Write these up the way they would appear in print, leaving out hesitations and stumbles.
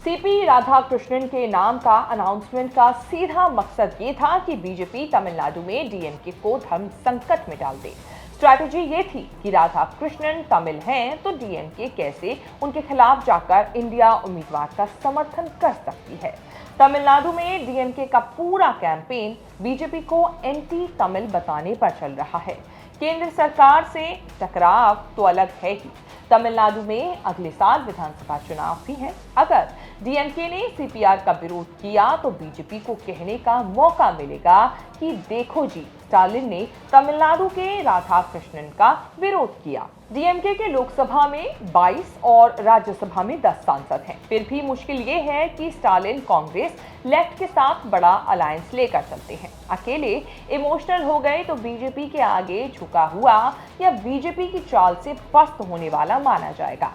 CP Radhakrishnan के नाम का अनाउंसमेंट का सीधा मकसद ये था कि बीजेपी तमिलनाडु में डीएमके को धर्म संकट में डाल दे। स्ट्रैटेजी ये थी कि राधाकृष्णन तमिल हैं तो डीएमके कैसे उनके खिलाफ जाकर इंडिया उम्मीदवार का समर्थन कर सकती है। तमिलनाडु में डीएमके का पूरा कैंपेन बीजेपी को एंटी तमिल बताने पर चल रहा है। केंद्र सरकार से टकराव तो अलग है ही, तमिलनाडु में अगले साल विधानसभा चुनाव भी हैं। अगर डीएमके ने सीपीआर का विरोध किया तो बीजेपी को कहने का मौका मिलेगा कि देखो जी, स्टालिन ने तमिलनाडु के राधाकृष्णन का विरोध किया। डीएमके के लोकसभा में 22 और राज्यसभा में 10 सांसद हैं। फिर भी मुश्किल ये है कि स्टालिन कांग्रेस लेफ्ट के साथ बड़ा अलायंस लेकर चलते हैं। अकेले इमोशनल हो गए तो बीजेपी के आगे झुका हुआ या बीजेपी की चाल से पस्त होने वाला माना जाएगा।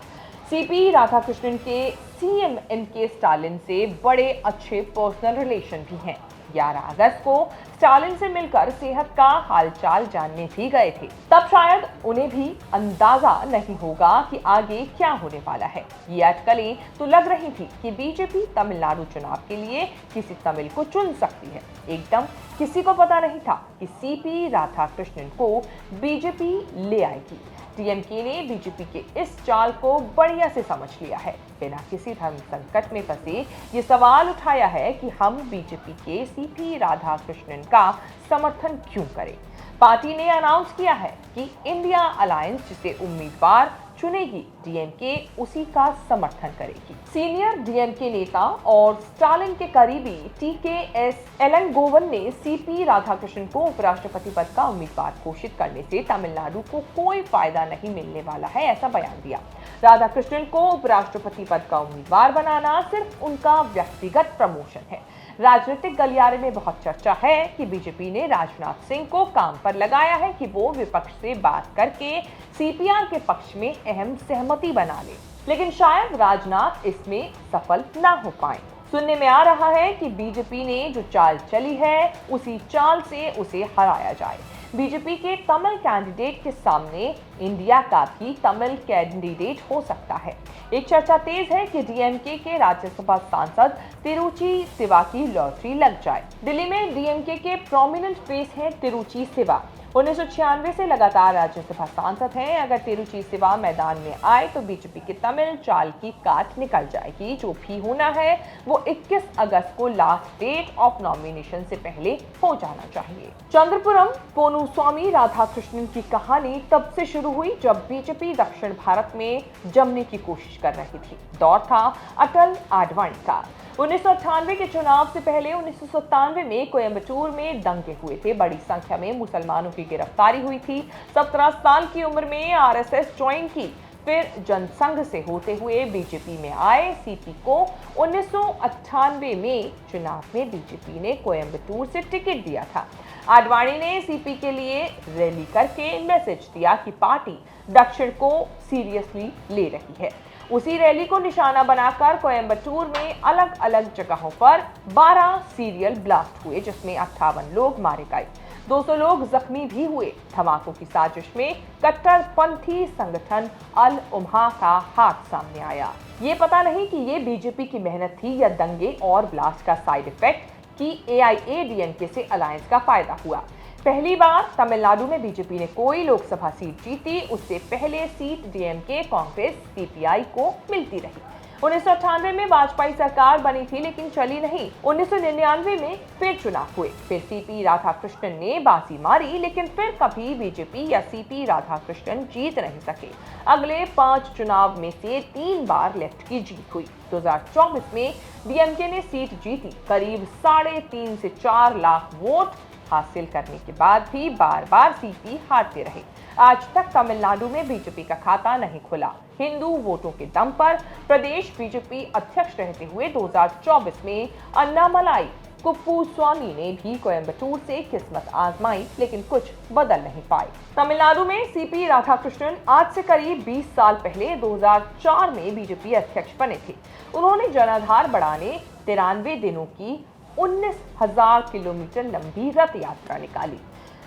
सीपी राधाकृष्णन के सीएम एमके स्टालिन से बड़े अच्छे पर्सनल रिलेशन भी हैं। 11 अगस्त को स्टालिन से मिलकर सेहत का हालचाल जानने भी गए थे। तब शायद उन्हें भी अंदाजा नहीं होगा कि आगे क्या होने वाला है। ये अटकलें तो लग रही थी कि बीजेपी तमिलनाडु चुनाव के लिए किसी तमिल को चुन सकती है। एकदम किसी को पता नहीं था कि सीपी राधाकृष्णन को बीजेपी ले आएगी। डीएमके ने बीजेपी के इस चाल को बढ़िया से समझ लिया है। बिना किसी धर्म संकट में फंसे ये सवाल उठाया है कि हम बीजेपी के सीपी राधाकृष्णन का समर्थन क्यों करें। पार्टी ने अनाउंस किया है कि इंडिया अलायंस जिसे उम्मीदवार चुनेगी डीएमके उसी का समर्थन करेगी। सीनियर डीएमके नेता और स्टालिन के करीबी टीकेएस एलंगोवन ने सीपी राधाकृष्णन को उपराष्ट्रपति पद का उम्मीदवार घोषित करने से तमिलनाडु को कोई फायदा नहीं मिलने वाला है, ऐसा बयान दिया। राधाकृष्णन को उपराष्ट्रपति पद का उम्मीदवार बनाना सिर्फ उनका व्यक्तिगत प्रमोशन है। राजनीतिक गलियारे में बहुत चर्चा है कि बीजेपी ने राजनाथ सिंह को काम पर लगाया है कि वो विपक्ष से बात करके सीपीआर के पक्ष में अहम सहमति बना ले, लेकिन शायद राजनाथ इसमें सफल ना हो पाए। सुनने में आ रहा है कि बीजेपी ने जो चाल चली है उसी चाल से उसे हराया जाए। बीजेपी के तमिल कैंडिडेट के सामने इंडिया का भी तमिल कैंडिडेट हो सकता है। एक चर्चा तेज है कि डीएमके के राज्यसभा सांसद तिरुचि सिवा की लॉटरी लग जाए। दिल्ली में डीएमके के प्रोमिनेंट फेस हैं तिरुचि सिवा। 1996 से लगातार राज्यसभा सांसद हैं। अगर तिरुचि सिवा मैदान में आए तो बीजेपी के तमिल चाल की काट निकल जाएगी। जो भी होना है वो 21 अगस्त को लास्ट डेट ऑफ नॉमिनेशन से पहले हो जाना चाहिए। चंद्रपुरम पोनुस्वामी राधाकृष्णन की कहानी तब से शुरू हुई जब बीजेपी दक्षिण भारत में जमने की कोशिश कर रही थी। दौर था अटल आडवाणी का। 1998 के चुनाव से पहले 1997 में कोयम्बटूर में दंगे हुए थे। बड़ी संख्या में मुसलमानों की गिरफ्तारी हुई थी। 17 साल की उम्र में आरएसएस ज्वाइन की, फिर जनसंघ से होते हुए बीजेपी में आए। सीपी को 1998 में चुनाव में बीजेपी ने कोयम्बटूर से टिकट दिया था। आडवाणी ने सीपी के लिए रैली करके मैसेज दिया कि पार्टी दक्षिण को सीरियसली ले रही है। उसी रैली को निशाना बनाकर कोयम्बटूर में अलग अलग जगहों पर 12 सीरियल ब्लास्ट हुए, जिसमें 58 लोग मारे गए, 200 लोग जख्मी भी हुए। धमाकों की साजिश में कट्टरपंथी संगठन अल उम्मा का हाथ सामने आया। ये पता नहीं कि ये बीजेपी की मेहनत थी या दंगे और ब्लास्ट का साइड इफेक्ट कि एआईएडीएमके से अलायंस का फायदा हुआ। पहली बार तमिलनाडु में बीजेपी ने कोई लोकसभा सीट जीती, उससे पहले सीट डीएमके कांग्रेस सीपीआई को मिलती रही। 1998 में वाजपेयी सरकार बनी थी लेकिन चली नहीं। 1999 में फिर चुनाव हुए, फिर सीपी राधाकृष्णन ने बाजी मारी, लेकिन फिर कभी बीजेपी या सीपी राधाकृष्णन जीत नहीं सके। अगले 5 चुनाव में से 3 बार लेफ्ट की जीत हुई। 2024 में डीएमके ने सीट जीती। करीब 3.5 से 4 लाख वोट हासिल करने के बाद भी बार बार सीपी हारते रहे। आज तक तमिलनाडु में बीजेपी का खाता नहीं खुला। हिंदू वोटों के दम पर प्रदेश बीजेपी अध्यक्ष रहते हुए 2024 में अन्नामलाई कुप्पुस्वामी ने भी कोयम्बटूर से किस्मत आजमाई, लेकिन कुछ बदल नहीं पाए। तमिलनाडु में सीपी राधाकृष्णन आज से करीब 20 साल पहले 2004 में बीजेपी अध्यक्ष बने थे। उन्होंने जनाधार बढ़ाने 93 दिनों की 19,000 किलोमीटर लंबी रथ यात्रा निकाली।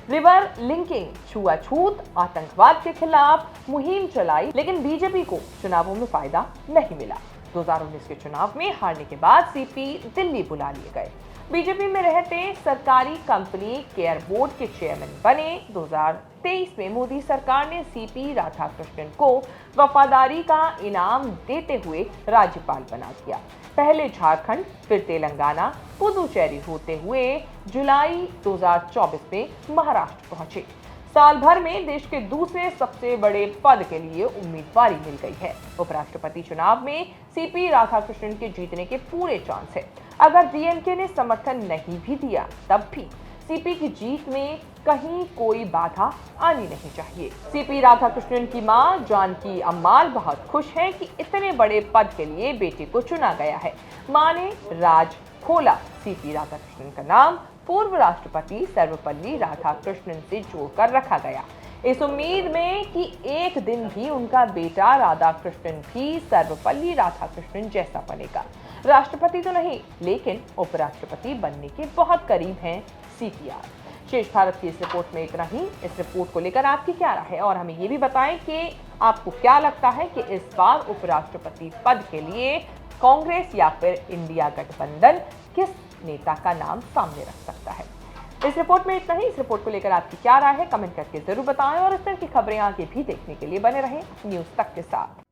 रिवर लिंकिंग, छुआछूत, आतंकवाद के खिलाफ मुहिम चलाई, लेकिन बीजेपी को चुनावों में फायदा नहीं मिला। 2019 के चुनाव में हारने के बाद सीपी दिल्ली बुला लिए गए। बीजेपी में रहते सरकारी कंपनी केयर बोर्ड के चेयरमैन बने। 2023 में मोदी सरकार ने सीपी राधाकृष्णन को वफादारी का इनाम देते हुए राज्यपाल बना दिया। पहले झारखंड, फिर तेलंगाना, पुदुचेरी होते हुए जुलाई 2024 में महाराष्ट्र पहुंचे। साल भर में देश के दूसरे सबसे बड़े पद के लिए उम्मीदवारी मिल गई है। उपराष्ट्रपति चुनाव में सीपी राधाकृष्णन के जीतने के पूरे चांस है। अगर डीएमके ने समर्थन नहीं भी दिया तब भी सीपी की जीत में कहीं कोई बाधा आनी नहीं चाहिए। सीपी राधाकृष्णन की मां जानकी अम्माल बहुत खुश हैं कि इतने बड़े पद के लिए बेटे को चुना गया है। मां ने राज खोला। सीपी राधाकृष्णन का नाम पूर्व राष्ट्रपति सर्वपल्ली राधाकृष्णन से जोड़कर रखा गया, इस उम्मीद में कि एक दिन भी उनका बेटा राधाकृष्णन भी सर्वपल्ली राधाकृष्णन जैसा बनेगा। राष्ट्रपति तो नहीं, लेकिन उपराष्ट्रपति बनने के बहुत करीब हैं सीपीआर। शेष भारत की इस रिपोर्ट में इतना ही। इस रिपोर्ट को लेकर आपकी क्या राय है और हमें ये भी बताएं कि आपको क्या लगता है कि इस बार उपराष्ट्रपति पद के लिए कांग्रेस या फिर इंडिया गठबंधन किस नेता का नाम सामने रख सकता है। इस रिपोर्ट में इतना ही। इस रिपोर्ट को लेकर आपकी क्या राय है कमेंट करके जरूर बताएं और इस तरह की खबरें आगे भी देखने के लिए बने रहें न्यूज़ तक के साथ।